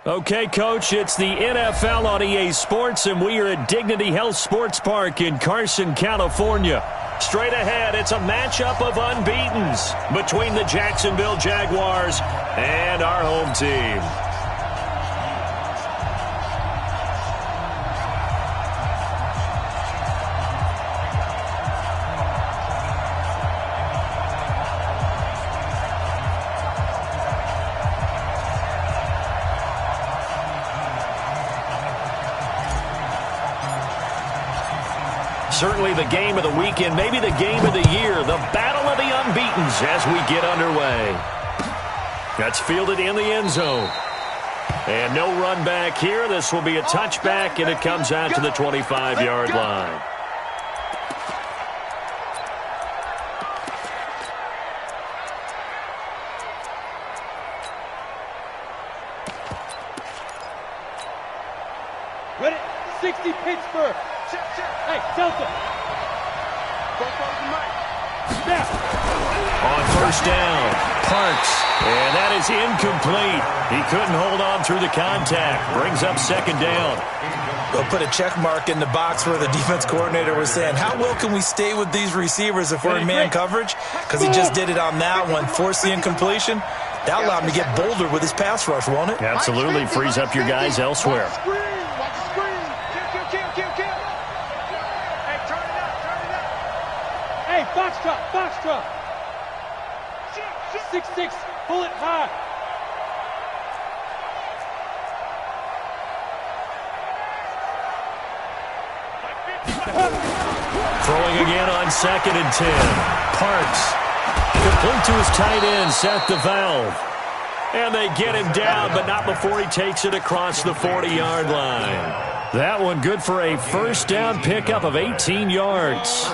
Okay, Coach, it's the NFL on EA Sports, and we are at Dignity Health Sports Park in Carson, California. Straight ahead, it's a matchup of unbeatens between the Jacksonville Jaguars and our home team. Certainly the game of the weekend, maybe the game of the year, the battle of the unbeatens as we get underway. That's fielded in the end zone. And no run back here. This will be a touchback, and it comes out to the 25-yard line. Ready? 60 Pittsburgh. Hey, Delta. On first down, Parks. And that is incomplete. He couldn't hold on through the contact. Brings up second down. We'll put a check mark in the box where the defense coordinator was saying, how well can we stay with these receivers if we're in man coverage? Because he just did it on that one, forced the incompletion. That allowed him to get bolder with his pass rush, won't it? Absolutely. Frees up your guys elsewhere. Hey, box drop. 6-6, pull it high. Throwing again on 2nd and 10. Parks. Complete to his tight end, Seth DeValve. And they get him down, but not before he takes it across the 40-yard line. That one good for a first down pickup of 18 yards.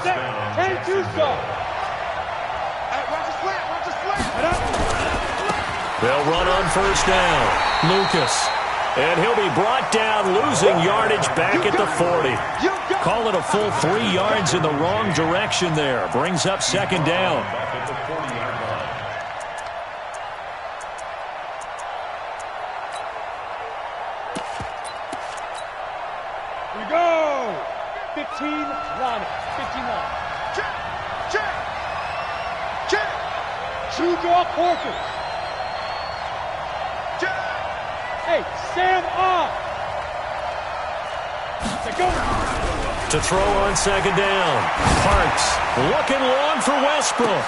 They'll run on first down. Lucas. And he'll be brought down, losing yardage back at the 40. Call it a full 3 yards in the wrong direction there. Brings up second down. Here we go. 15 line. Check. True draw Porter. Hey, Sam off. To throw on second down. Parks looking long for Westbrook.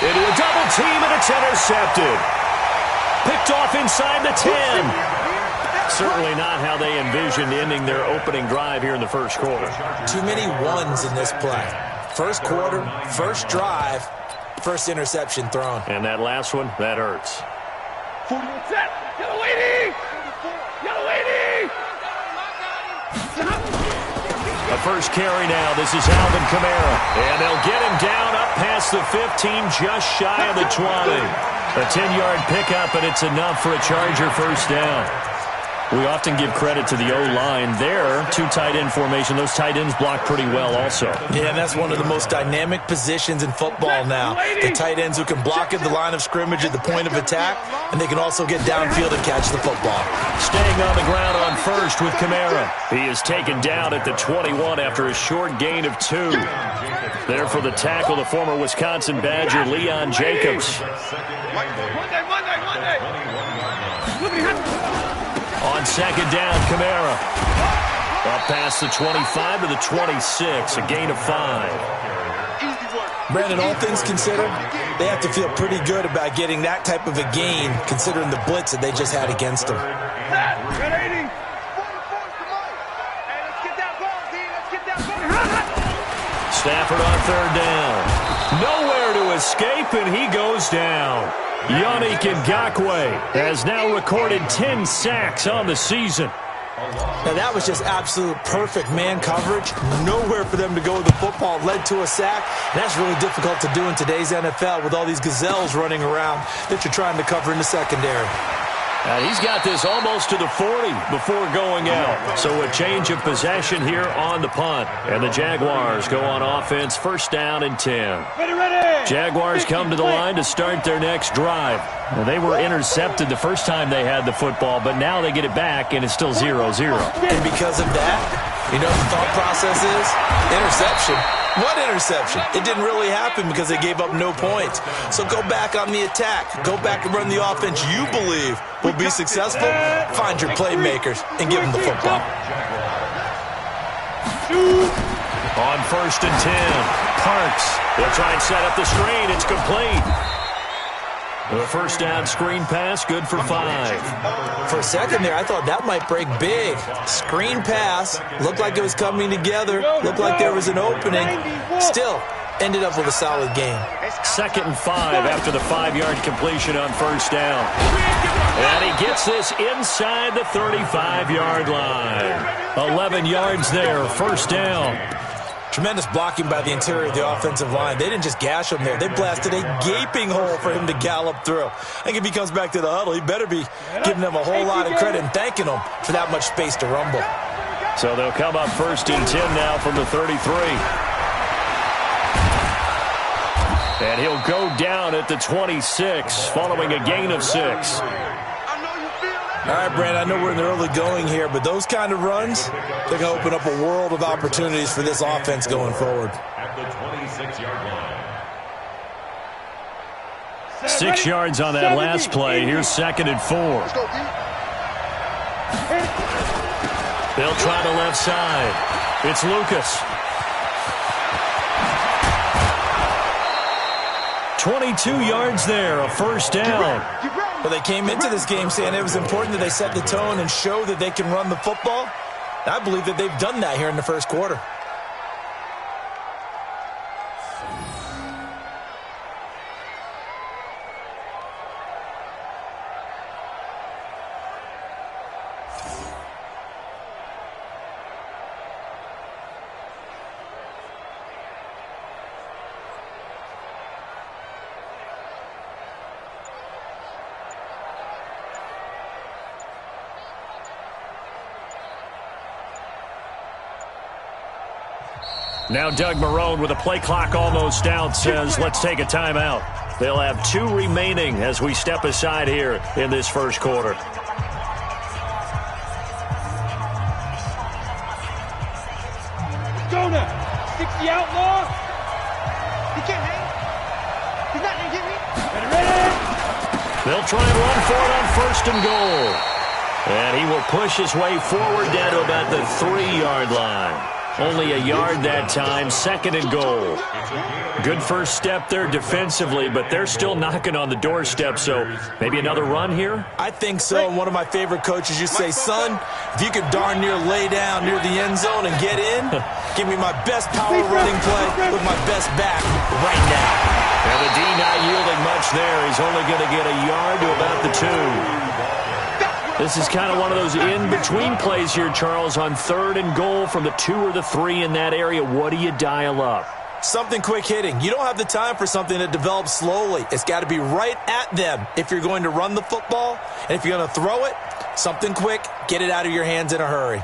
Into a double team, and it's intercepted. Picked off inside the 10. Certainly not how they envisioned ending their opening drive here in the first quarter. Too many ones in this play. First quarter, first drive, first interception thrown. And that last one, that hurts. 40 set. Yellow lady. A first carry now. This is Alvin Kamara. And they'll get him down up past the 15, just shy of the 20. A 10-yard pickup, and it's enough for a Charger first down. We often give credit to the O-line there. 2 tight end formation. Those tight ends block pretty well also. Yeah, and that's one of the most dynamic positions in football now. The tight ends who can block at the line of scrimmage at the point of attack, and they can also get downfield and catch the football. Staying on the ground on first with Kamara. He is taken down at the 21 after a short gain of 2. There for the tackle, the former Wisconsin Badger, Leon Jacobs. On second down, Kamara. Up past the 25 to the 26, a gain of 5. Brandon, all things considered, they have to feel pretty good about getting that type of a gain, considering the blitz that they just had against them. Stafford on third down. Nowhere to escape, and he goes down. Yannick Ngakoue has now recorded 10 sacks on the season. Now, that was just absolute perfect man coverage. Nowhere for them to go with the football. Led to a sack. That's really difficult to do in today's NFL with all these gazelles running around that you're trying to cover in the secondary. And he's got this almost to the 40 before going out. So a change of possession here on the punt. And the Jaguars go on offense, first down and 10. Jaguars come to the line to start their next drive. Well, they were intercepted the first time they had the football, but now they get it back, and it's still 0-0. And because of that, you know what the thought process is? Interception. What interception? It didn't really happen because they gave up no points. So go back on the attack. Go back and run the offense you believe will be successful. Find your playmakers and give them the football. On first and 10, Parks. They'll try and set up the screen. It's complete. The first down screen pass, good for 5. For a second there, I thought that might break big. Screen pass, looked like it was coming together, looked like there was an opening. Still, ended up with a solid game. Second and 5 after the 5-yard completion on first down. And he gets this inside the 35-yard line. 11 yards there, first down. Tremendous blocking by the interior of the offensive line. They didn't just gash him there. They blasted a gaping hole for him to gallop through. I think if he comes back to the huddle, he better be giving them a whole lot of credit and thanking them for that much space to rumble. So they'll come up first and 10 now from the 33. And he'll go down at the 26 following a gain of 6. All right, Brand, I know we're in the early going here, but those kind of runs, they're going to open up a world of opportunities for this offense going forward. At the 26-yard line. 6 yards on that last play. Here's second and 4. They'll try the left side. It's Lucas. 22 yards there, a first down. Well, they came into this game saying it was important that they set the tone and show that they can run the football. I believe that they've done that here in the first quarter. Now Doug Marrone with a play clock almost out says, let's take a timeout. They'll have 2 remaining as we step aside here in this first quarter. Go now. 60 outlaw. He can't hang. He's not going to get me. Ready. They'll try and run for it on first and goal. And he will push his way forward down to about the 3-yard line. Only a yard that time, second and goal. Good first step there defensively, but they're still knocking on the doorstep, so maybe another run here? I think so. And one of my favorite coaches used to say, son, if you could darn near lay down near the end zone and get in, give me my best power running play with my best back right now. And the D not yielding much there. He's only going to get a yard to about the 2. This is kind of one of those in-between plays here, Charles, on third and goal from the 2 or the 3 in that area. What do you dial up? Something quick hitting. You don't have the time for something that develops slowly. It's got to be right at them if you're going to run the football. And if you're going to throw it, something quick, get it out of your hands in a hurry.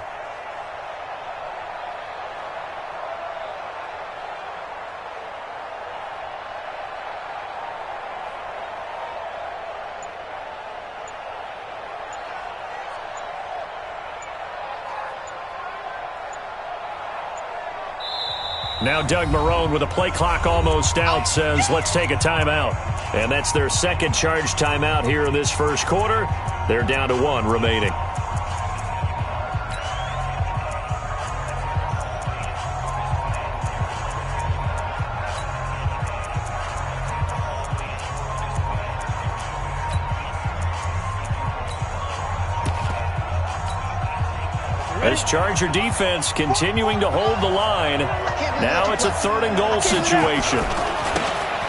Now Doug Marrone with a play clock almost out says, let's take a timeout. And that's their second charge timeout here in this first quarter. They're down to 1 remaining. As Charger defense continuing to hold the line. Now it's a third and goal situation.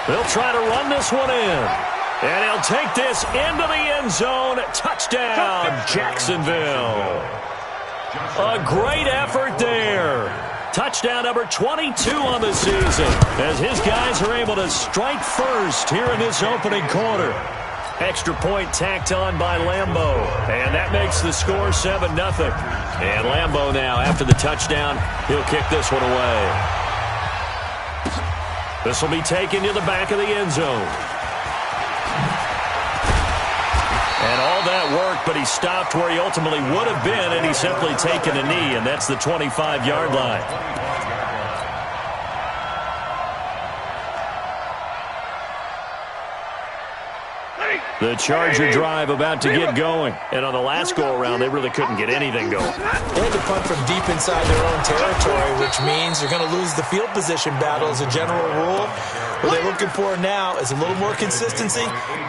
They'll try to run this one in. And he'll take this into the end zone. Touchdown, Jacksonville. A great effort there. Touchdown number 22 on the season as his guys are able to strike first here in this opening quarter. Extra point tacked on by Lambeau. And that makes the score 7-0. And Lambeau now, after the touchdown, he'll kick this one away. This will be taken to the back of the end zone. And all that work, but he stopped where he ultimately would have been, and he's simply taken a knee, and that's the 25-yard line. The Charger drive about to get going. And on the last go-around, they really couldn't get anything going. They had to punt from deep inside their own territory, which means you're going to lose the field position battle as a general rule. What they're looking for now is a little more consistency,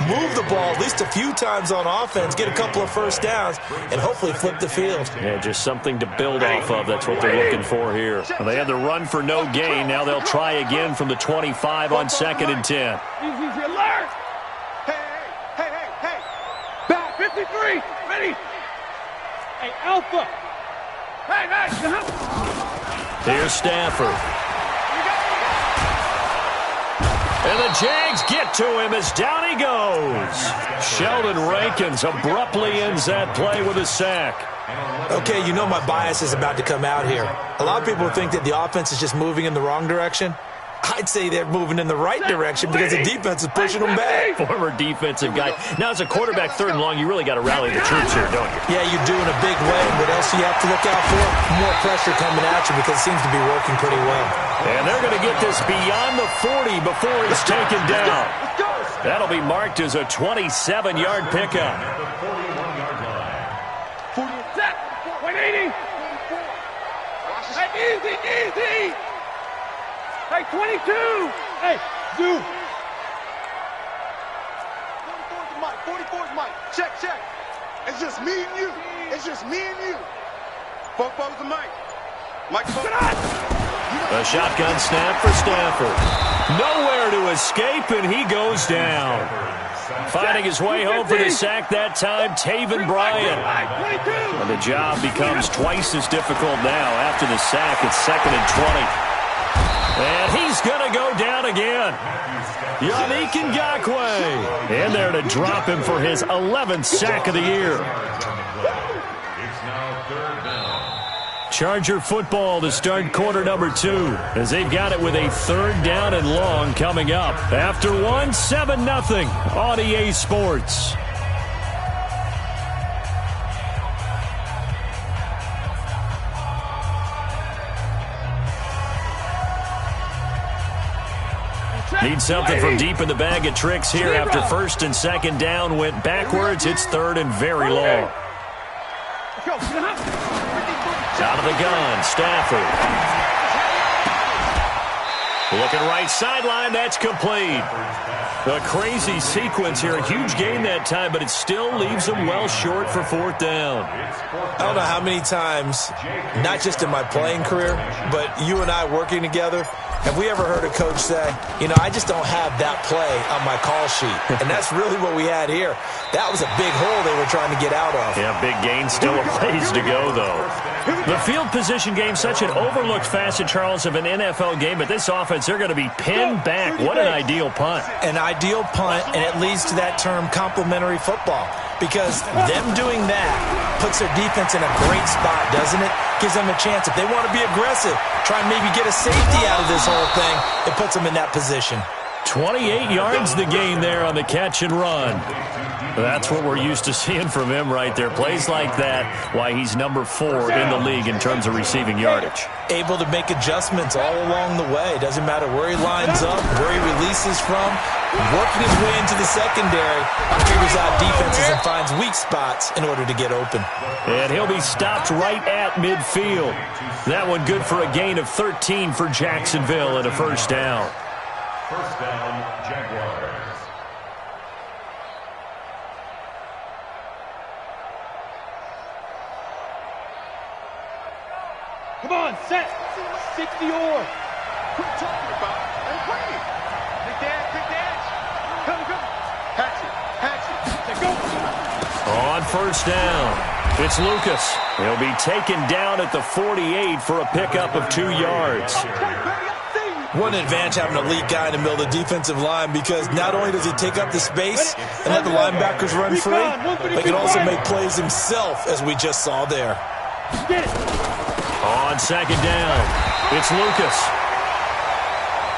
move the ball at least a few times on offense, get a couple of first downs, and hopefully flip the field. Yeah, just something to build off of. That's what they're looking for here. Well, they had the run for no gain. Now they'll try again from the 25 on 2nd and 10. Easy, alert! Hey! Back, 53, ready! Hey, Alpha! Hey! Here's Stafford. And the Jags get to him as down he goes. Sheldon Rankins abruptly ends that play with a sack. Okay, you know my bias is about to come out here. A lot of people think that the offense is just moving in the wrong direction. I'd say they're moving in the right direction because the defense is pushing them back. Former defensive guy. Now, as a quarterback, 3rd and long, you really got to rally the troops here, don't you? Yeah, you do in a big way. And what else do you have to look out for? More pressure coming at you because it seems to be working pretty well. And they're going to get this beyond the 40 before he's taken down. That'll be marked as a 27-yard pickup. 180. Easy. Hey, 22! Hey, Zoo! 44's Mike. Check. It's just me and you. Four's the Mike. A shotgun snap for Stafford. Nowhere to escape, and he goes down. Finding his way home for the sack that time, Taven Bryan. And the job becomes twice as difficult now. After the sack, it's 2nd and 20. And he's going to go down again. Yannick Ngakoue. In there to drop him for his 11th sack of the year. Charger football to start quarter number 2 as they've got it with a 3rd down and long coming up. After 7-0 on EA Sports. Need something from deep in the bag of tricks here after 1st and 2nd down went backwards. It's 3rd and very long. Out of the gun, Stafford. Looking right sideline, that's complete. A crazy sequence here. A huge gain that time, but it still leaves them well short for 4th down. I don't know how many times, not just in my playing career, but you and I working together, have we ever heard a coach say, I just don't have that play on my call sheet. And that's really what we had here. That was a big hole they were trying to get out of. Yeah, big gain, still a ways to go, though. The field position game, such an overlooked facet, Charles, of an NFL game, but this offense, they're going to be pinned back. What an ideal punt. An ideal punt, and it leads to that term complementary football. Because them doing that puts their defense in a great spot, doesn't it? Gives them a chance. If they want to be aggressive, try and maybe get a safety out of this whole thing, it puts them in that position. 28 yards the gain there on the catch and run. That's what we're used to seeing from him right there. Plays like that, why he's number 4 in the league in terms of receiving yardage. Able to make adjustments all along the way. Doesn't matter where he lines up, where he releases from. Working his way into the secondary, figures out defenses and finds weak spots in order to get open. And he'll be stopped right at midfield. That one good for a gain of 13 for Jacksonville and a 1st down. First down, Jaguars. Come on, set. 60 or. What are you talking about? I'm playing. Big dash. Come. Hatch it. Go. On 1st down, it's Lucas. He'll be taken down at the 48 for a pickup of 2 yards. What an advantage having an elite guy in the middle of the defensive line, because not only does he take up the space and let the linebackers run free, but he can also make plays himself, as we just saw there. On second down, it's Lucas.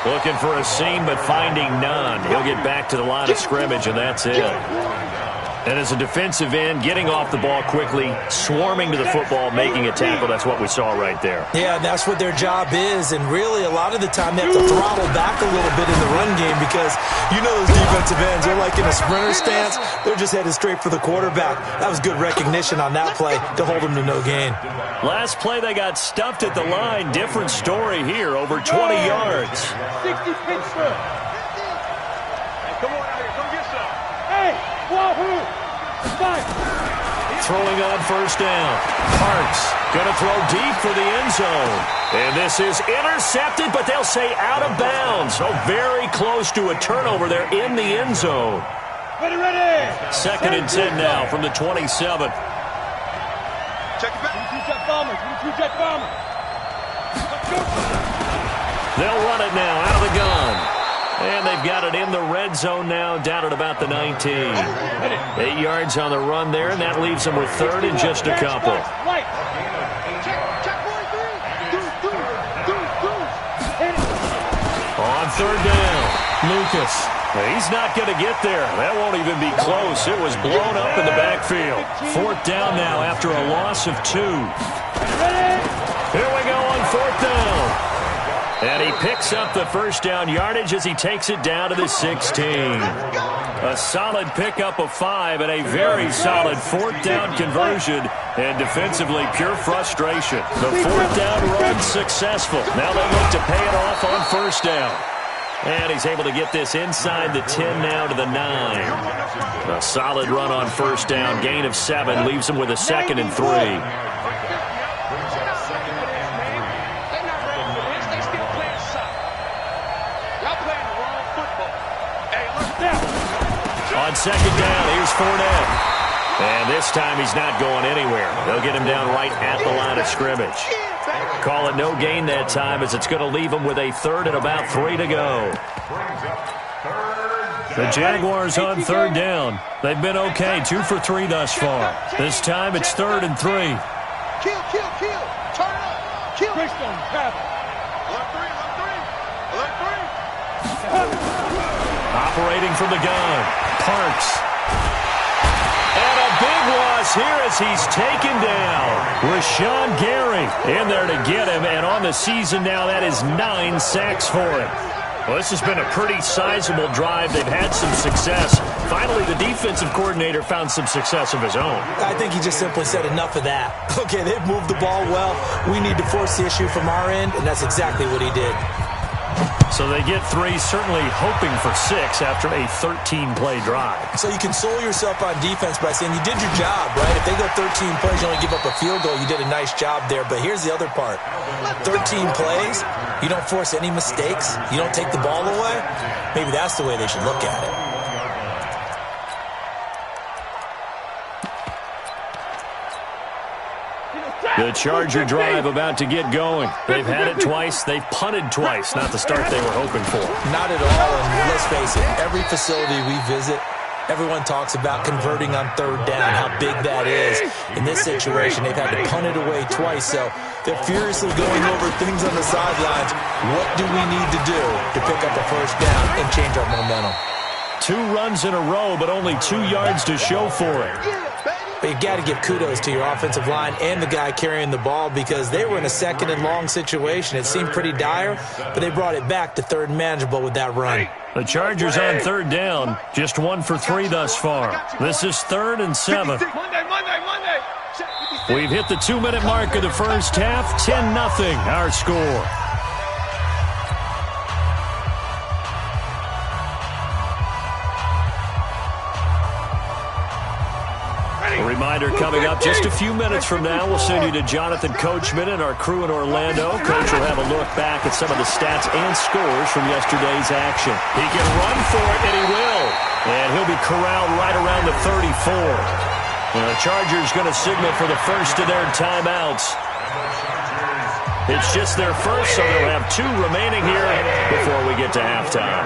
Looking for a seam, but finding none. He'll get back to the line of scrimmage, and that's it. And as a defensive end, getting off the ball quickly, swarming to the football, making a tackle, that's what we saw right there. Yeah, and that's what their job is. And really, a lot of the time, they have to throttle back a little bit in the run game, because you know those defensive ends, they're like in a sprinter stance. They're just headed straight for the quarterback. That was good recognition on that play to hold them to no gain. Last play, they got stuffed at the line. Different story here, over 20 yards. 60 pitch through. Hey, come on out here. Come get some. Hey, wahoo! Five. Throwing on first down. Parks going to throw deep for the end zone. And this is intercepted, but they'll say out of bounds. So very close to a turnover there in the end zone. Ready, ready. Second and 10 now from the 27. Check it back. Two-jet bombers. Two-jet bombers. Let's go. They'll run it now out of the gun. And they've got it in the red zone now, down at about the 19. 8 yards on the run there, and that leaves them with third and just a couple. Right. Check 43. On third down, Lucas. He's not going to get there. That won't even be close. It was blown up in the backfield. Fourth down now after a loss of 2. Here we go on fourth down. And he picks up the first down yardage as he takes it down to the 16. A solid pickup of 5 and a very solid fourth down conversion. And defensively, pure frustration. The fourth down run successful. Now they look to pay it off on first down. And he's able to get this inside the 10 now to the 9. A solid run on first down. Gain of 7 leaves him with a second and 3. On second down, here's Fournette. And this time he's not going anywhere. They'll get him down right at the line of scrimmage. Call it no gain that time, as it's going to leave him with a third and about 3 to go. The Jaguars on third down. They've been okay, 2 for 3 thus far. This time it's third and 3. Kill. Turn it up. Kill. Christian, travel. Alert 3. Operating from the gun, Parks. And a big loss here as he's taken down. Rashawn Gary in there to get him, and on the season now, that is 9 sacks for him. Well, this has been a pretty sizable drive. They've had some success. Finally, the defensive coordinator found some success of his own. I think he just simply said enough of that. Okay, they've moved the ball well. We need to force the issue from our end, and that's exactly what he did. So they get 3, certainly hoping for 6 after a 13-play drive. So you console yourself on defense by saying you did your job, right? If they go 13 plays, you only give up a field goal, you did a nice job there. But here's the other part. 13 plays, you don't force any mistakes, you don't take the ball away. Maybe that's the way they should look at it. The Charger drive about to get going. They've had it twice. They've punted twice. Not the start they were hoping for. Not at all. And let's face it, every facility we visit, everyone talks about converting on third down, how big that is. In this situation, they've had to punt it away twice. So they're furiously going over things on the sidelines. What do we need to do to pick up a first down and change our momentum? 2 runs in a row, but only 2 yards to show for it. But you've got to give kudos to your offensive line and the guy carrying the ball, because they were in a second and long situation. It seemed pretty dire, but they brought it back to third and manageable with that run. The Chargers on third down, just 1 for 3 thus far. This is 3rd and 7. Monday. We've hit the 2-minute mark of the first half. 10-0 our score. A reminder coming up just a few minutes from now. We'll send you to Jonathan Coachman and our crew in Orlando. Coach will have a look back at some of the stats and scores from yesterday's action. He can run for it, and he will. And he'll be corralled right around the 34. And the Chargers going to signal for the first of their timeouts. It's just their first, so they'll have 2 remaining here before we get to halftime.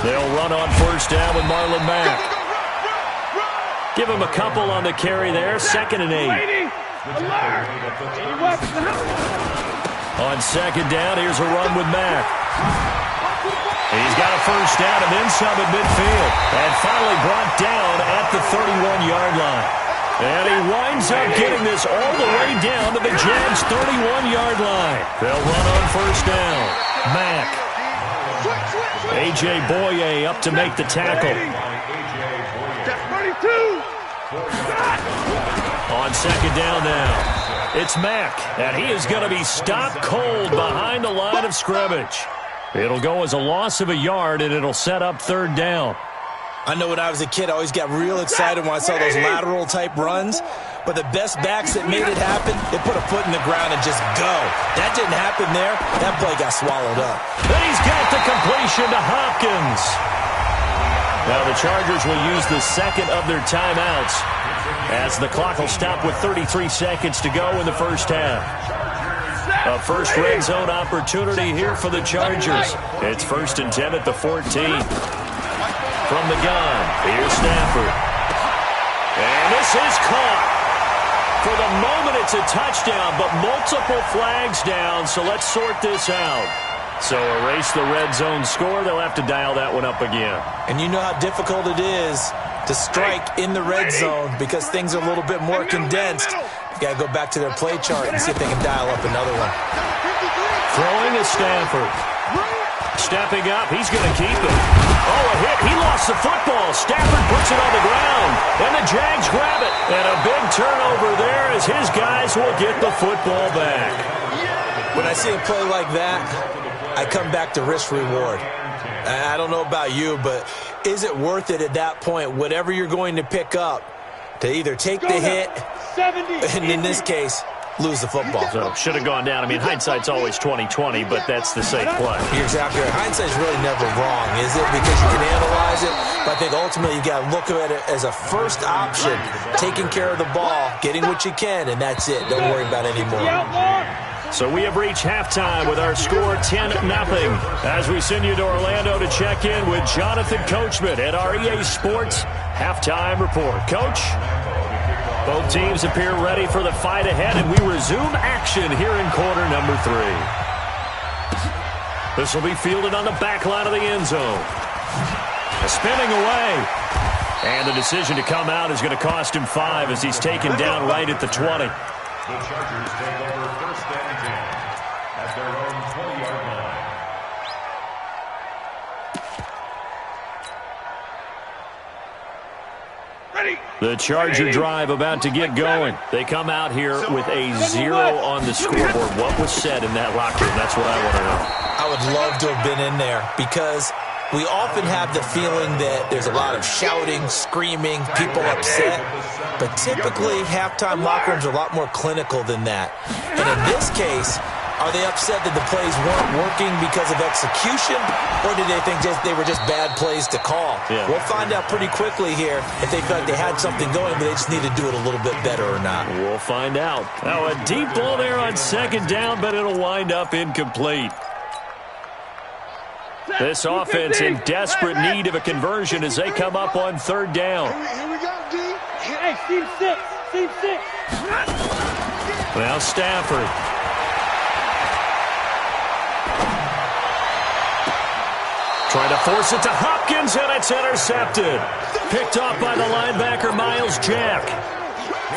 They'll run on first down with Marlon Mack. Give him a couple on the carry there, 2nd and 8. On 2nd down, here's a run with Mack. He's got a first down and then some at midfield. And finally brought down at the 31-yard line. And he winds up getting this all the way down to the Jags' 31-yard line. They'll run on first down. Mack. A.J. Boye up to make the tackle. On 2nd down now, it's Mack, and he is going to be stopped cold behind the line of scrimmage. It'll go as a loss of a yard, and it'll set up 3rd down. I know when I was a kid, I always got real excited when I saw those lateral-type runs. But the best backs that made it happen, they put a foot in the ground and just go. That didn't happen there. That play got swallowed up. Then he's got the completion to Hopkins. Now the Chargers will use the 2nd of their timeouts as the clock will stop with 33 seconds to go in the first half. A first red zone opportunity here for the Chargers. It's 1st and 10 at the 14. From the gun, here's Stafford. And this is caught. For the moment, it's a touchdown, but multiple flags down, so let's sort this out. So erase the red zone score. They'll have to dial that one up again. And you know how difficult it is to strike in the red zone because things are a little bit more condensed. You got to go back to their play chart and see if they can dial up another one. Throwing is Stafford. Stepping up, he's going to keep it. Oh, a hit. He lost the football. Stafford puts it on the ground. And the Jags grab it. And a big turnover there as his guys will get the football back. When I see a play like that, I come back to risk-reward. I don't know about you, but is it worth it at that point, whatever you're going to pick up, to either take the hit, and in this case, lose the football? So should have gone down. I mean, hindsight's always 20/20, but that's the safe play. You're exactly right. Hindsight's really never wrong, is it? Because you can analyze it, but I think ultimately you got to look at it as a first option, taking care of the ball, getting what you can, and that's it. Don't worry about it anymore. So we have reached halftime with our score 10-0 as we send you to Orlando to check in with Jonathan Coachman at our EA Sports Halftime Report. Coach, both teams appear ready for the fight ahead, and we resume action here in quarter number 3. This will be fielded on the back line of the end zone. Spinning away. And the decision to come out is going to cost him 5 as he's taken down right at the 20. The Chargers take over 1st and 10 at their own 20-yard line. Ready. The Charger drive about to get going. They come out here with a 0 on the scoreboard. What was said in that locker room? That's what I want to know. I would love to have been in there because we often have the feeling that there's a lot of shouting, screaming, people upset. But typically, halftime locker rooms are a lot more clinical than that. And in this case, are they upset that the plays weren't working because of execution? Or did they think they were just bad plays to call? Yeah. We'll find out pretty quickly here if they feel like they had something going, but they just need to do it a little bit better or not. We'll find out. Now, a deep ball there on 2nd down, but it'll wind up incomplete. This offense in desperate need of a conversion as they come up on 3rd down. Here we go, D. Hey, team 6. Team 6. Now Stafford. Trying to force it to Hopkins, and it's intercepted. Picked off by the linebacker, Miles Jack.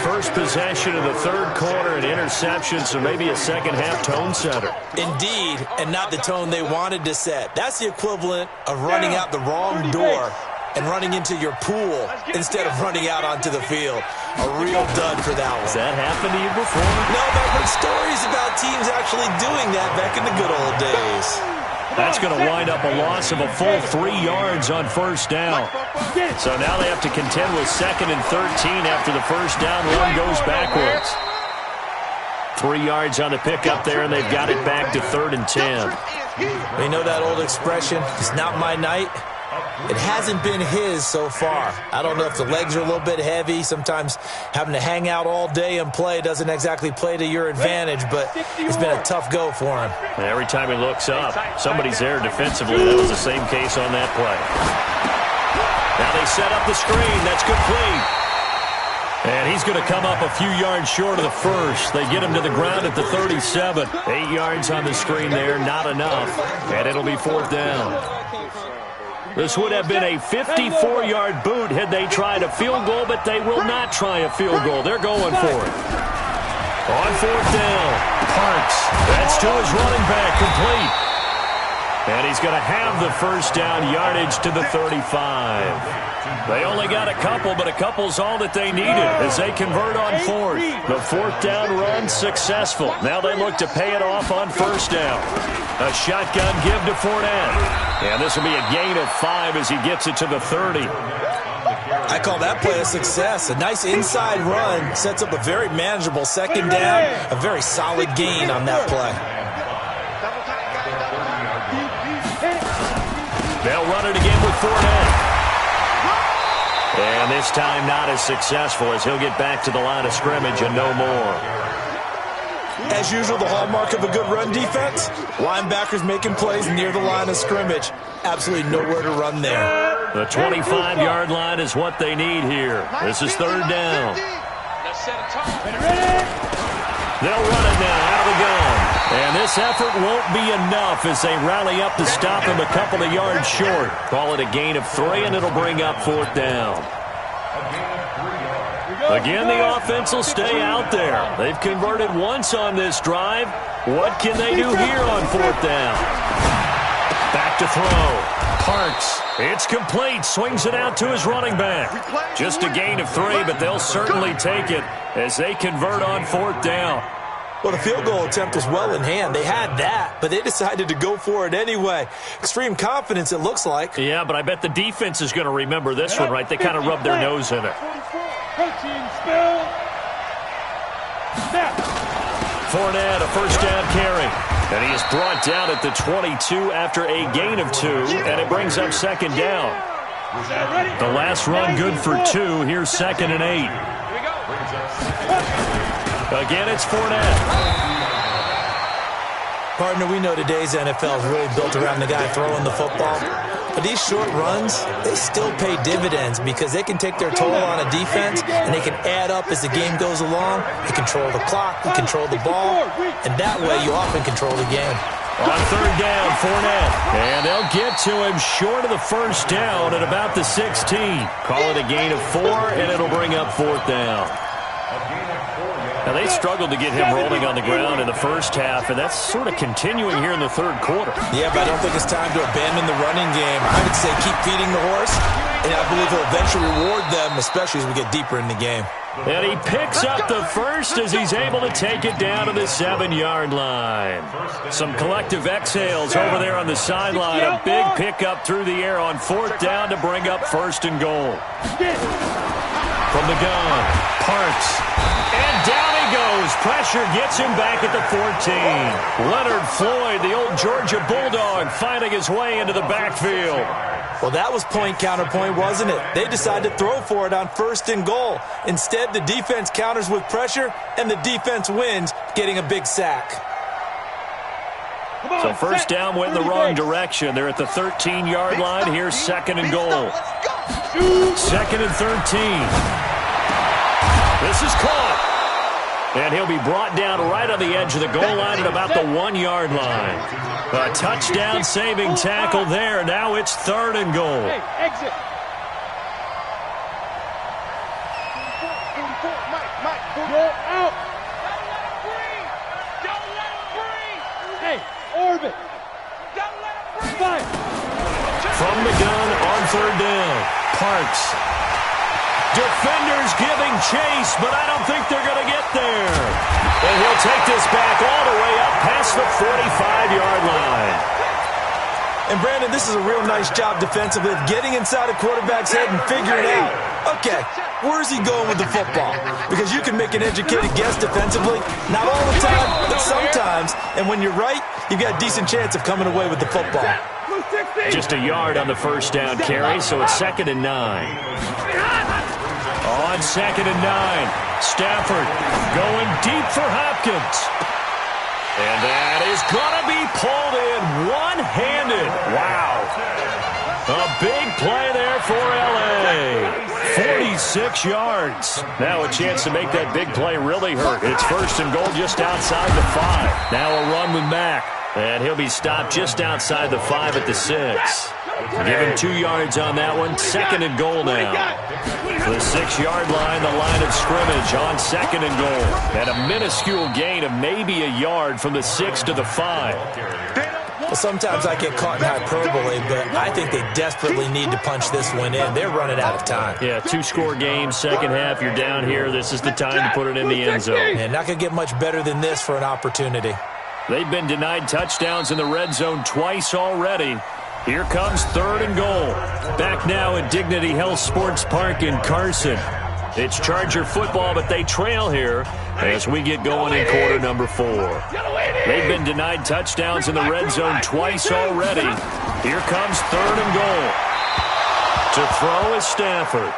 First possession of the 3rd quarter, an interception, so maybe a second-half tone setter. Indeed, and not the tone they wanted to set. That's the equivalent of running out the wrong door and running into your pool instead of running out onto the field. A real dud for that one. Has that happened to you before? No, but I've heard stories about teams actually doing that back in the good old days. That's going to wind up a loss of a full 3 yards on 1st down. So now they have to contend with 2nd and 13 after the first down run goes backwards. 3 yards on the pickup there, and they've got it back to 3rd and 10. You know that old expression, it's not my night, It hasn't been his so far. I don't know if the legs are a little bit heavy. Sometimes having to hang out all day and play doesn't exactly play to your advantage, but it's been a tough go for him. And every time he looks up, somebody's there defensively. That was the same case on that play. Now they set up the screen. That's complete. And he's going to come up a few yards short of the first. They get him to the ground at the 37. 8 yards on the screen there, not enough. And it'll be 4th down. This would have been a 54-yard boot had they tried a field goal, but they will not try a field goal. They're going for it. On 4th down, Parks. That's to his running back, complete. And he's going to have the first down, yardage to the 35. They only got a couple, but a couple's all that they needed as they convert on 4th. The 4th down run successful. Now they look to pay it off on 1st down. A shotgun give to Fournette. And this will be a gain of 5 as he gets it to the 30. I call that play a success. A nice inside run sets up a very manageable 2nd down. A very solid gain on that play. They'll run it again with Fournette. And this time not as successful as he'll get back to the line of scrimmage and no more. As usual, the hallmark of a good run defense, linebackers making plays near the line of scrimmage. Absolutely nowhere to run there. The 25-yard line is what they need here. This is 3rd down. They'll run it now out of the gun. And this effort won't be enough as they rally up to stop him a couple of yards short. Call it a gain of 3, and it'll bring up 4th down. Again, the offense will stay out there. They've converted once on this drive. What can they do here on 4th down? Back to throw. Parks. It's complete. Swings it out to his running back. Just a gain of 3, but they'll certainly take it as they convert on 4th down. Well, the field goal attempt was well in hand. They had that, but they decided to go for it anyway. Extreme confidence, it looks like. Yeah, but I bet the defense is going to remember this one, right? They kind of rubbed their nose in it. Fournette, a 1st down carry. And he is brought down at the 22 after a gain of 2, and it brings up 2nd down. The last run good for 2. Here's 2nd and 8. Again, it's Fournette. Partner, we know today's NFL is really built around the guy throwing the football. But these short runs, they still pay dividends because they can take their toll on a defense and they can add up as the game goes along. They control the clock, they control the ball, and that way you often control the game. On 3rd down, Fournette. And they'll get to him short of the 1st down at about the 16. Call it a gain of 4, and it'll bring up 4th down. Now, they struggled to get him rolling on the ground in the first half, and that's sort of continuing here in the 3rd quarter. Yeah, but I don't think it's time to abandon the running game. I would say keep feeding the horse, and I believe he'll eventually reward them, especially as we get deeper in the game. And he picks up the first as he's able to take it down to the 7-yard line. Some collective exhales over there on the sideline. A big pickup through the air on 4th down to bring up 1st and goal. From the gun, Parks. And down he goes. Pressure gets him back at the 14. Leonard Floyd, the old Georgia Bulldog, finding his way into the backfield. Well, that was point counterpoint, wasn't it? They decided to throw for it on 1st and goal. Instead, the defense counters with pressure, and the defense wins, getting a big sack. So 1st down went in the wrong direction. They're at the 13-yard line. Here's 2nd and goal. 2nd and 13. This is caught. And he'll be brought down right on the edge of the goal line at about the 1-yard line. A touchdown-saving tackle there. Now it's 3rd and goal. Hey, exit. 44, Mike, you're out. Don't let him breathe. Hey, orbit. Don't let him breathe. Fine. From the gun on 3rd down. Parks. Defenders giving chase, but I don't think they're going to get there. And he'll take this back all the way up past the 45-yard line. And, Brandon, this is a real nice job defensively of getting inside a quarterback's head and figuring out, okay, where's he going with the football? Because you can make an educated guess defensively, not all the time, but sometimes. And when you're right, you've got a decent chance of coming away with the football. Just a yard on the first down carry, so it's 2nd and 9. On 2nd and 9, Stafford going deep for Hopkins. And that is going to be pulled in one-handed. Wow. A big play there for L.A. 46 yards. Now a chance to make that big play really hurt. It's 1st and goal just outside the 5. Now a run with Mack. And he'll be stopped just outside the 5 at the 6. Give him 2 yards on that one. 2nd and goal now. The 6-yard line, the line of scrimmage on 2nd and goal. And a minuscule gain of maybe a yard from the 6 to the 5. Well, sometimes I get caught in hyperbole, but I think they desperately need to punch this one in. They're running out of time. Yeah, 2-score game, second half, you're down here. This is the time to put it in the end zone. And not going to get much better than this for an opportunity. They've been denied touchdowns in the red zone twice already. Here comes 3rd and goal. Back now at Dignity Health Sports Park in Carson. It's Charger football, but they trail here as we get going in quarter number 4. They've been denied touchdowns in the red zone twice already. Here comes 3rd and goal. To throw is Stafford.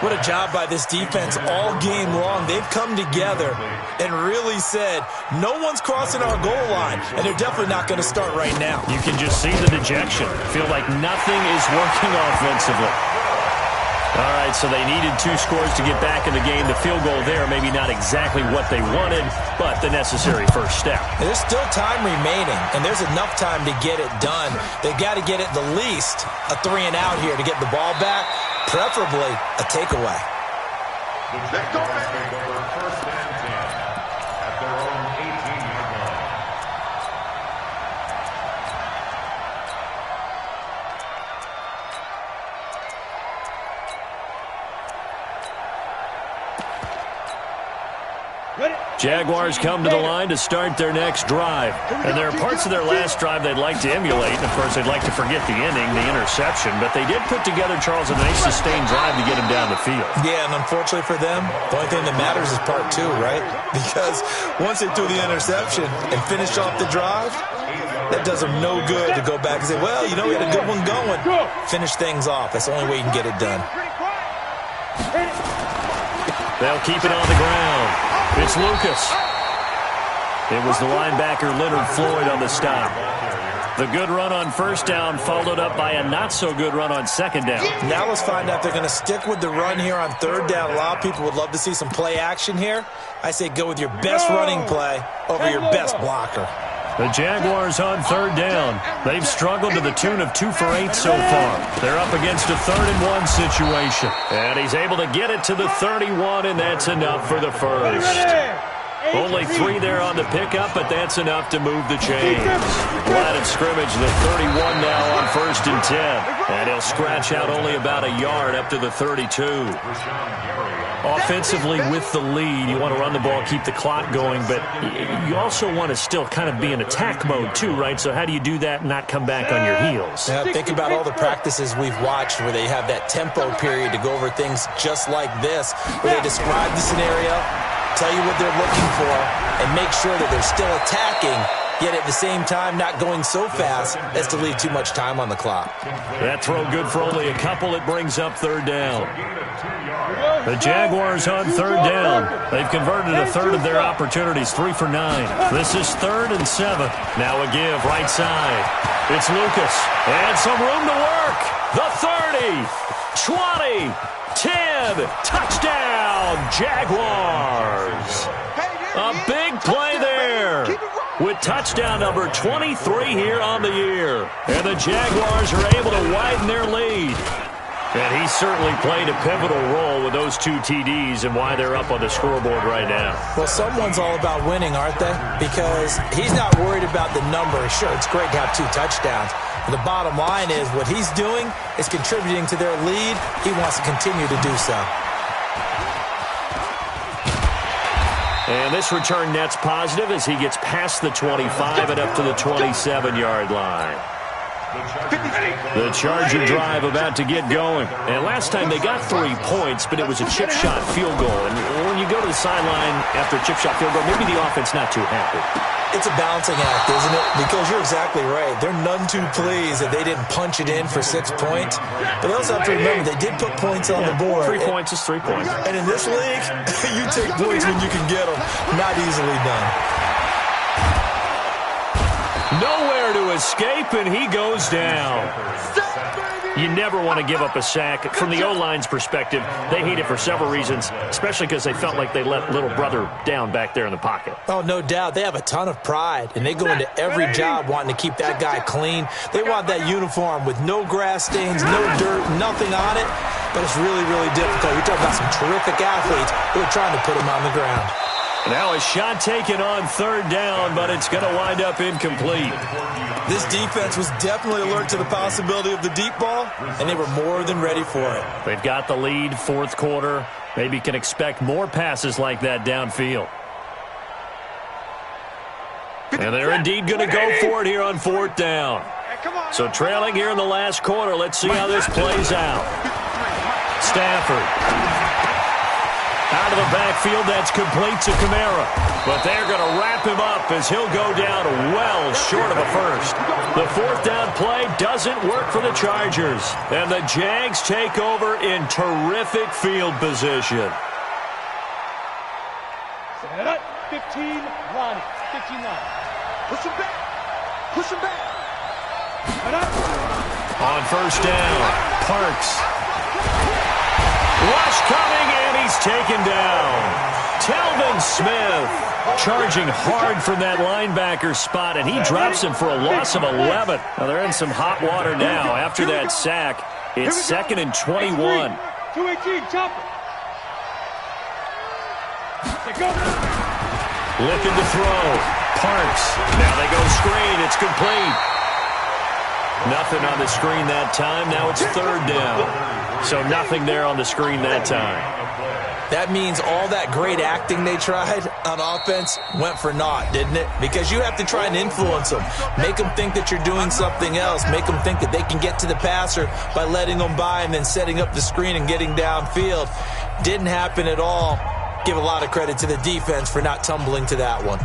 What a job by this defense all game long. They've come together and really said, no one's crossing our goal line, and they're definitely not going to start right now. You can just see the dejection. Feel like nothing is working offensively. All right, so they needed 2 scores to get back in the game. The field goal there, maybe not exactly what they wanted, but the necessary first step. There's still time remaining, and there's enough time to get it done. They've got to get at the least a 3-and-out here to get the ball back, preferably a takeaway. Let's go back. Take over 1st and 10 at their own 18-yard line. Jaguars come to the line to start their next drive. And there are parts of their last drive they'd like to emulate. And, of course, they'd like to forget the inning, the interception. But they did put together, Charles, a nice sustained drive to get him down the field. Yeah, and unfortunately for them, the only thing that matters is part 2, right? Because once they threw the interception and finished off the drive, that does them no good to go back and say, well, you know, we had a good one going. Finish things off. That's the only way you can get it done. They'll keep it on the ground. It's Lucas. It was the linebacker Leonard Floyd on the stop. The good run on 1st down followed up by a not-so-good run on 2nd down. Now let's find out if they're going to stick with the run here on 3rd down. A lot of people would love to see some play action here. I say go with your best running play over your best blocker. The Jaguars on 3rd down. They've struggled to the tune of 2 for 8 so far. They're up against a 3rd and 1 situation. And he's able to get it to the 31, and that's enough for the first. Only 3 there on the pickup, but that's enough to move the chains. Line of scrimmage, the 31 now on 1st and 10. And he'll scratch out only about a yard up to the 32. Offensively with the lead, you want to run the ball, keep the clock going, but you also want to still kind of be in attack mode too, right? So how do you do that and not come back on your heels? Now, think about all the practices we've watched where they have that tempo period to go over things just like this, where they describe the scenario, tell you what they're looking for, and make sure that they're still attacking, yet at the same time not going so fast as to leave too much time on the clock. That throw good for only a couple. It brings up 3rd down. The Jaguars on 3rd down. They've converted a 3rd of their opportunities, 3 for 9. This is 3rd and 7. Now a give right side. It's Lucas. And some room to work. The 30, 20, 10. Touchdown, Jaguars. A big play there. With touchdown number 23 here on the year. And the Jaguars are able to widen their lead. And he certainly played a pivotal role with those 2 TDs and why they're up on the scoreboard right now. Well, someone's all about winning, aren't they? Because he's not worried about the number. Sure, it's great to have 2 touchdowns. But the bottom line is what he's doing is contributing to their lead. He wants to continue to do so. And this return net's positive as he gets past the 25 and up to the 27-yard line. The Charger drive about to get going. And last time they got 3 points, but it was a chip shot field goal. And when you you go to the sideline after a chip shot field goal, maybe the offense not too happy. It's a balancing act, isn't it? Because you're exactly right. They're none too pleased that they didn't punch it in for 6 points. But they also have to remember they did put points on the board. 3 points is 3 points. And in this league, you take points when you can get them. Not easily done. Nowhere to escape, and he goes down. You never want to give up a sack. From the O-line's perspective, they hate it for several reasons, especially because they felt like they let little brother down back there in the pocket. Oh, no doubt. They have a ton of pride, and they go into every job wanting to keep that guy clean. They want that uniform with no grass stains, no dirt, nothing on it. But it's really, really difficult. You're talking about some terrific athletes who are trying to put him on the ground. Now a shot taken on 3rd down, but it's going to wind up incomplete. This defense was definitely alert to the possibility of the deep ball, and they were more than ready for it. They've got the lead, 4th quarter. Maybe can expect more passes like that downfield. And they're indeed going to go for it here on 4th down. So trailing here in the last quarter, let's see how this plays out. Stafford. Out of the backfield, that's complete to Kamara. But they're going to wrap him up as he'll go down well short of a first. The 4th down play doesn't work for the Chargers. And the Jags take over in terrific field position. Set up. 15, Ronnie. 15 line. Push him back. Push him back. Set up. On 1st down, Parks. Rush coming, and he's taken down. Telvin Smith charging hard from that linebacker spot, and he drops him for a loss of 11. Now they're in some hot water now. After that sack, it's 2nd and 21. 218, chopper. Go. Looking to throw. Parks. Now they go screen. It's complete. Nothing on the screen that time. Now it's 3rd down. So nothing there on the screen that time. That means all that great acting they tried on offense went for naught, didn't it? Because you have to try and influence them. Make them think that you're doing something else. Make them think that they can get to the passer by letting them by and then setting up the screen and getting downfield. Didn't happen at all. Give a lot of credit to the defense for not tumbling to that one.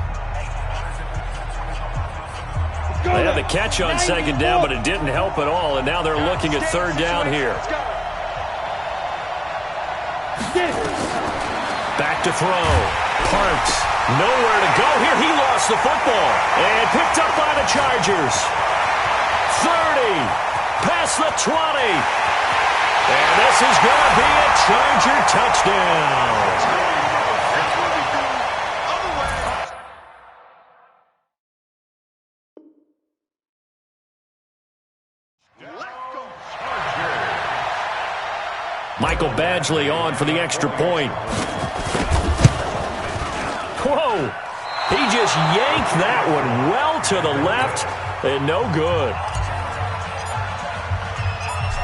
They had the catch on 2nd down, but it didn't help at all, and now they're looking at 3rd down here. Back to throw. Parks. Nowhere to go here. He lost the football. And picked up by the Chargers. 30. Past the 20. And this is going to be a Charger touchdown. Michael Badgley on for the extra point. Whoa! He just yanked that one well to the left and no good.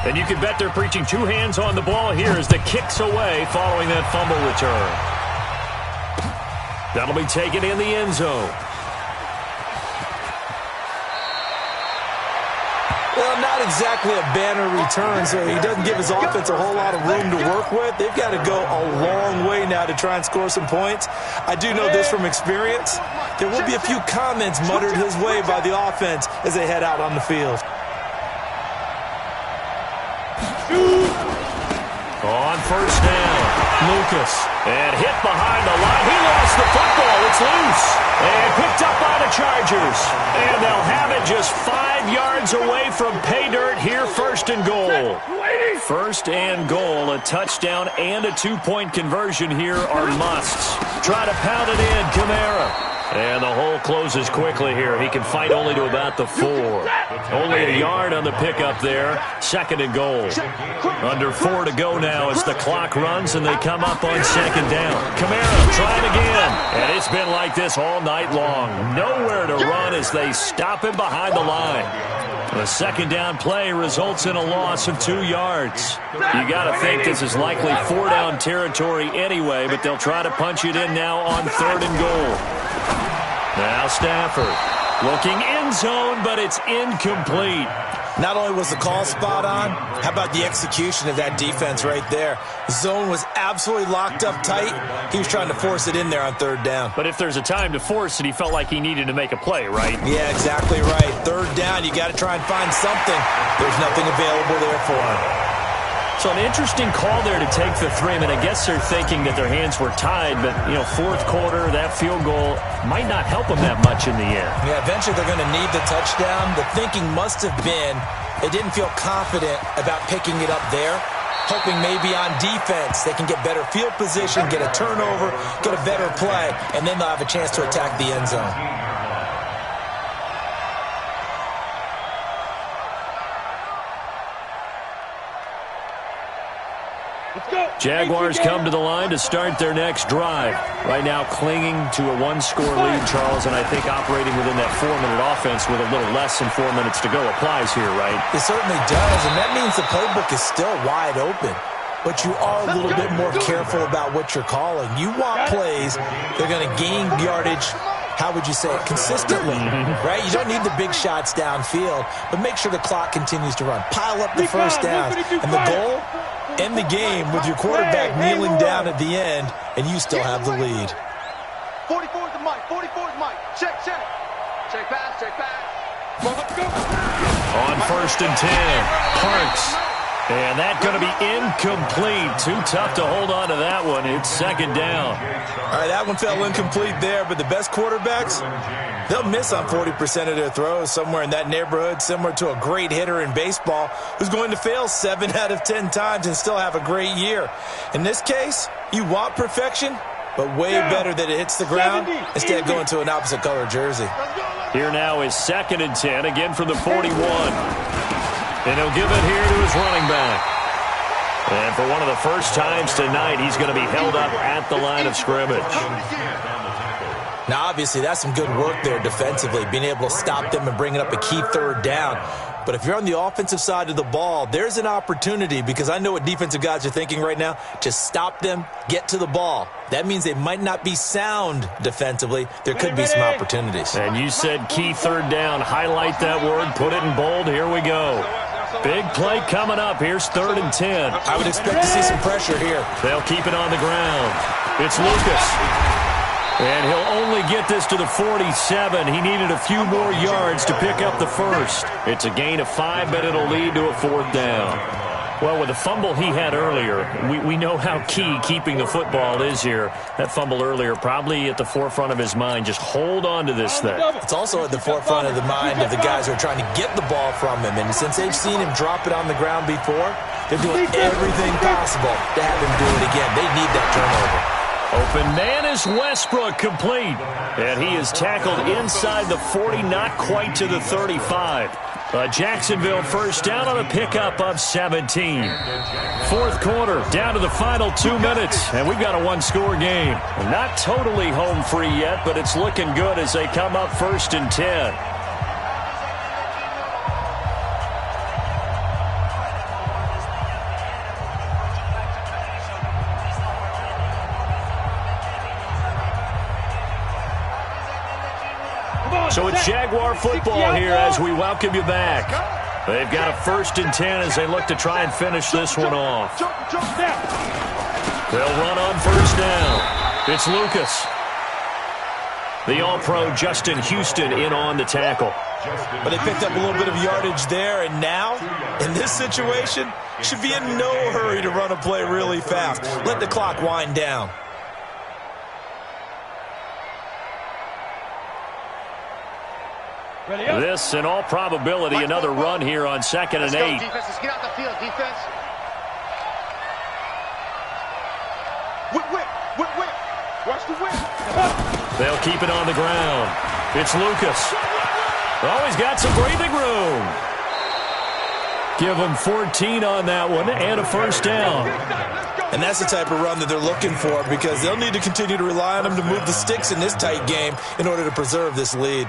And you can bet they're preaching 2 hands on the ball here as the kick's away following that fumble return. That'll be taken in the end zone. Well, not exactly a banner return, so he doesn't give his offense a whole lot of room to work with. They've got to go a long way now to try and score some points. I do know this from experience. There will be a few comments muttered his way by the offense as they head out on the field. On 1st down, Lucas. And hit behind the line. He lost the football. It's loose. And picked up by the Chargers. And they'll have it just 5 yards away from pay dirt here, 1st and goal. 1st and goal. A touchdown and a 2-point conversion here are musts. Try to pound it in, Kamara. And the hole closes quickly here. He can fight only to about the 4. Only a yard on the pickup there. 2nd and goal. Under 4 to go now as the clock runs and they come up on 2nd down. Kamara trying again. And it's been like this all night long. Nowhere to run as they stop him behind the line. The 2nd down play results in a loss of 2 yards. You got to think this is likely 4 down territory anyway, but they'll try to punch it in now on 3rd and goal. Now Stafford looking end zone, but it's incomplete. Not only was the call spot on, how about the execution of that defense right there? The zone was absolutely locked up tight. He was trying to force it in there on third down. But if there's a time to force it, he felt like he needed to make a play, right? Yeah, exactly right. Third down, you got to try and find something. There's nothing available there for him. So an interesting call there to take the 3. I mean, I guess they're thinking that their hands were tied, but, fourth quarter, that field goal might not help them that much in the end. Yeah, eventually they're going to need the touchdown. The thinking must have been they didn't feel confident about picking it up there, hoping maybe on defense they can get better field position, get a turnover, get a better play, and then they'll have a chance to attack the end zone. Jaguars come to the line to start their next drive. Right now clinging to a 1-score lead, Charles, and I think operating within that 4-minute offense with a little less than 4 minutes to go applies here, right? It certainly does, and that means the playbook is still wide open. But you are a little bit more careful about what you're calling. You want plays that are going to gain yardage, how would you say it, consistently, right? You don't need the big shots downfield, but make sure the clock continues to run. Pile up the first downs, and the goal, end the game with your quarterback kneeling down at the end, and you still have the lead. 44 is the mic. 44 is the mic. Check, check. Check pass, check pass. Go, let's go. On 1st and 10, Parks. And that's going to be incomplete. Too tough to hold on to that one. It's 2nd down. All right, that one fell incomplete there, but the best quarterbacks, they'll miss on 40% of their throws, somewhere in that neighborhood, similar to a great hitter in baseball who's going to fail 7 out of 10 times and still have a great year. In this case, you want perfection, but way better that it hits the ground instead of going to an opposite color jersey. Here now is 2nd and 10, again from the 41. And he'll give it here to his running back. And for one of the first times tonight, he's going to be held up at the line of scrimmage. Now, obviously, that's some good work there defensively, being able to stop them and bringing up a key 3rd down. But if you're on the offensive side of the ball, there's an opportunity, because I know what defensive guys are thinking right now, to stop them, get to the ball. That means they might not be sound defensively. There could be some opportunities. And you said key 3rd down. Highlight that word. Put it in bold. Here we go. Big play coming up. Here's 3rd and 10. I would expect to see some pressure here. They'll keep it on the ground. It's Lucas. And he'll only get this to the 47. He needed a few more yards to pick up the first. It's a gain of 5, but it'll lead to a 4th down. Well, with the fumble he had earlier, we know how key keeping the football is here. That fumble earlier probably at the forefront of his mind. Just hold on to this thing. It's also at the forefront of the mind of the guys who are trying to get the ball from him. And since they've seen him drop it on the ground before, they're doing everything possible to have him do it again. They need that turnover. Open man is Westbrook, complete. And he is tackled inside the 40, not quite to the 35. A Jacksonville first down on a pickup of 17. 4th quarter, down to the final 2 minutes, and we've got a 1-score game. Not totally home free yet, but it's looking good as they come up 1st and 10. So it's Jaguar football here as we welcome you back. They've got a 1st and 10 as they look to try and finish this one off. They'll run on 1st down. It's Lucas. The All-Pro Justin Houston in on the tackle. But they picked up a little bit of yardage there, and now, in this situation, should be in no hurry to run a play really fast. Let the clock wind down. This, in all probability, another run here on 2nd and 8. Defense, let's get out the field, defense. Whip. Watch the whip. They'll keep it on the ground. It's Lucas. Oh, he's got some breathing room. Give him 14 on that one and a 1st down. And that's the type of run that they're looking for, because they'll need to continue to rely on him to move the sticks in this tight game in order to preserve this lead.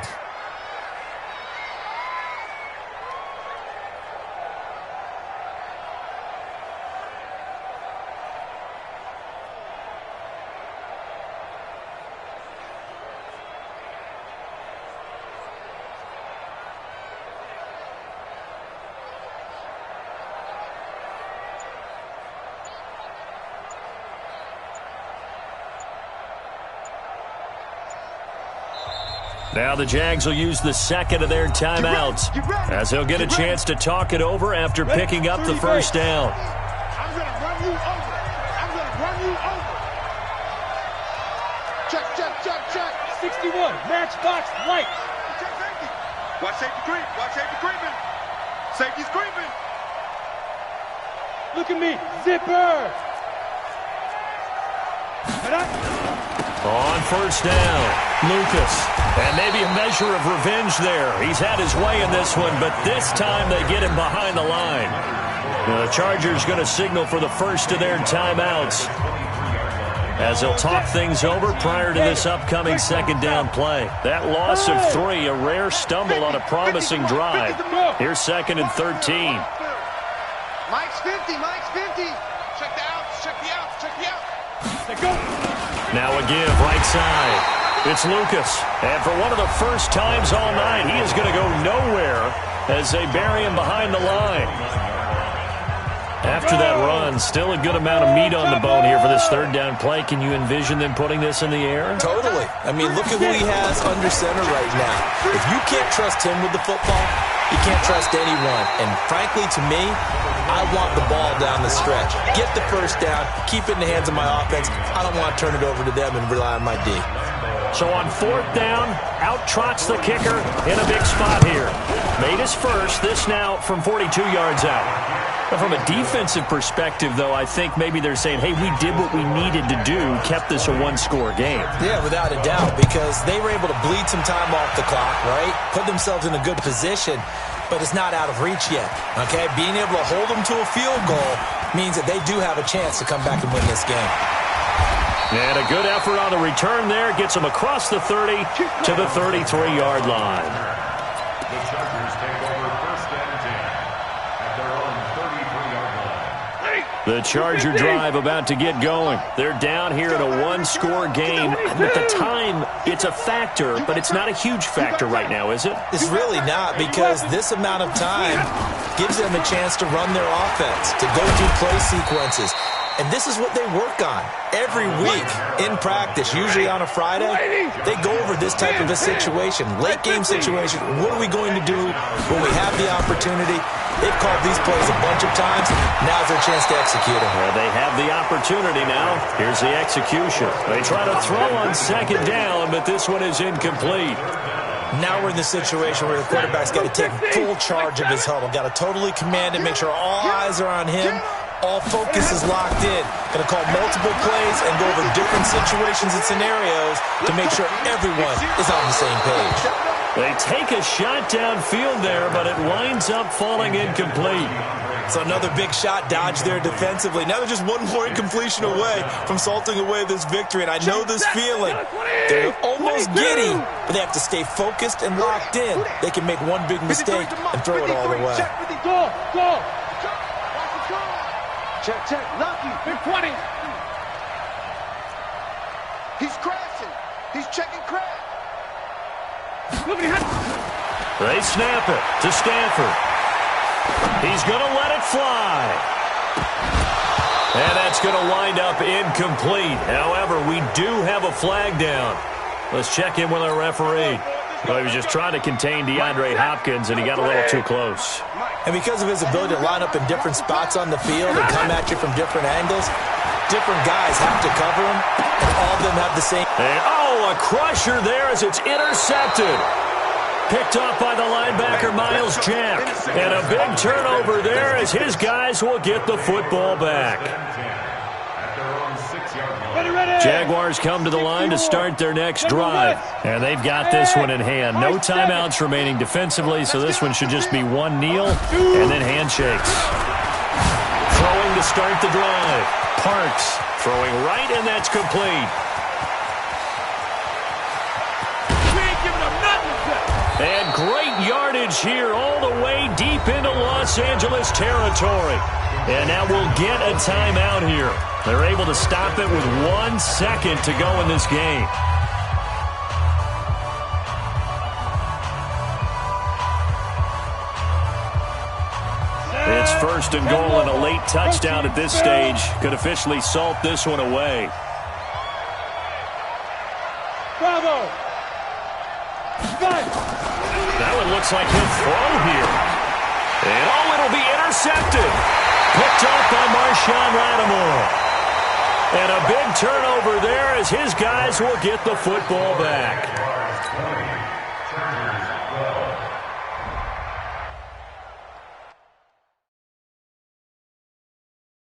Now the Jags will use the second of their timeouts as they'll get a chance to talk it over after picking up the first down. I'm going to run you over. I'm going to run you over. Check. 61, match box, right. Check safety. Watch safety creep. Watch safety creeping. Safety's creeping. Look at me, zipper. On first down, Lucas. And maybe a measure of revenge there. He's had his way in this one, but this time they get him behind the line. The Chargers going to signal for the first of their timeouts as they'll talk things over prior to this upcoming second down play. That loss of 3, a rare stumble on a promising drive. Here's second and 13. Mike's 50. Check the outs. Now a give right side. It's Lucas. And for one of the first times all night, he is going to go nowhere as they bury him behind the line. After that run, still a good amount of meat on the bone here for this third down play. Can you envision them putting this in the air? Totally. I mean, look at who he has under center right now. If you can't trust him with the football, you can't trust anyone. And frankly, to me, I want the ball down the stretch. Get the first down, keep it in the hands of my offense. I don't want to turn it over to them and rely on my D. So on fourth down, out trots the kicker in a big spot here. Made his first, this now from 42 yards out. From a defensive perspective, though, I think maybe they're saying, hey, we did what we needed to do, kept this a one-score game. Yeah, without a doubt, because they were able to bleed some time off the clock, right? Put themselves in a good position, but it's not out of reach yet, okay? Being able to hold them to a field goal means that they do have a chance to come back and win this game. And a good effort on the return there gets them across the 30 to the 33-yard line. The Chargers take over first and 10 at their own 33-yard line. The Charger drive about to get going. They're down here in a one-score game. And at the time, it's a factor, but it's not a huge factor right now, is it? It's really not, because this amount of time gives them a chance to run their offense, to go through play sequences. And this is what they work on every week in practice, usually on a Friday. They go over this type of a situation, late game situation. What are we going to do when we have the opportunity? They've called these plays a bunch of times. Now's their chance to execute them. Well, they have the opportunity now. Here's the execution. They try to throw on second down, but this one is incomplete. Now we're in the situation where the quarterback's got to take full charge of his huddle. Got to totally command it, make sure all eyes are on him. All focus is locked in. Going to call multiple plays and go over different situations and scenarios to make sure everyone is on the same page. They take a shot downfield there, but it winds up falling incomplete. So another big shot dodged there defensively. Now they're just one more incompletion away from salting away this victory. And I know this feeling. They're almost giddy, but they have to stay focused and locked in. They can make one big mistake and throw it all the way. Go. Check. Lucky. Big 20. He's crashing. He's checking crash. Look at him. They snap it to Stanford. He's going to let it fly. And that's going to wind up incomplete. However, we do have a flag down. Let's check in with our referee. Well, he was just trying to contain DeAndre Hopkins, and he got a little too close. And because of his ability to line up in different spots on the field and come at you from different angles, different guys have to cover him, and all of them have the same. And, a crusher there as it's intercepted. Picked up by the linebacker, Miles Jack. And a big turnover there as his guys will get the football back. Jaguars come to the line to start their next drive. And they've got this one in hand. No timeouts remaining defensively, so this one should just be one kneel and then handshakes. Throwing to start the drive. Parks throwing right, and that's complete. And great yardage here all the way deep into Los Angeles territory. And now we'll get a timeout here. They're able to stop it with 1 second to go in this game. It's first and goal and a late touchdown at this stage. Could officially salt this one away. Bravo. That one looks like he'll throw here. And, oh, it'll be intercepted. Picked up by Marshawn Lattimore. And a big turnover there as his guys will get the football back.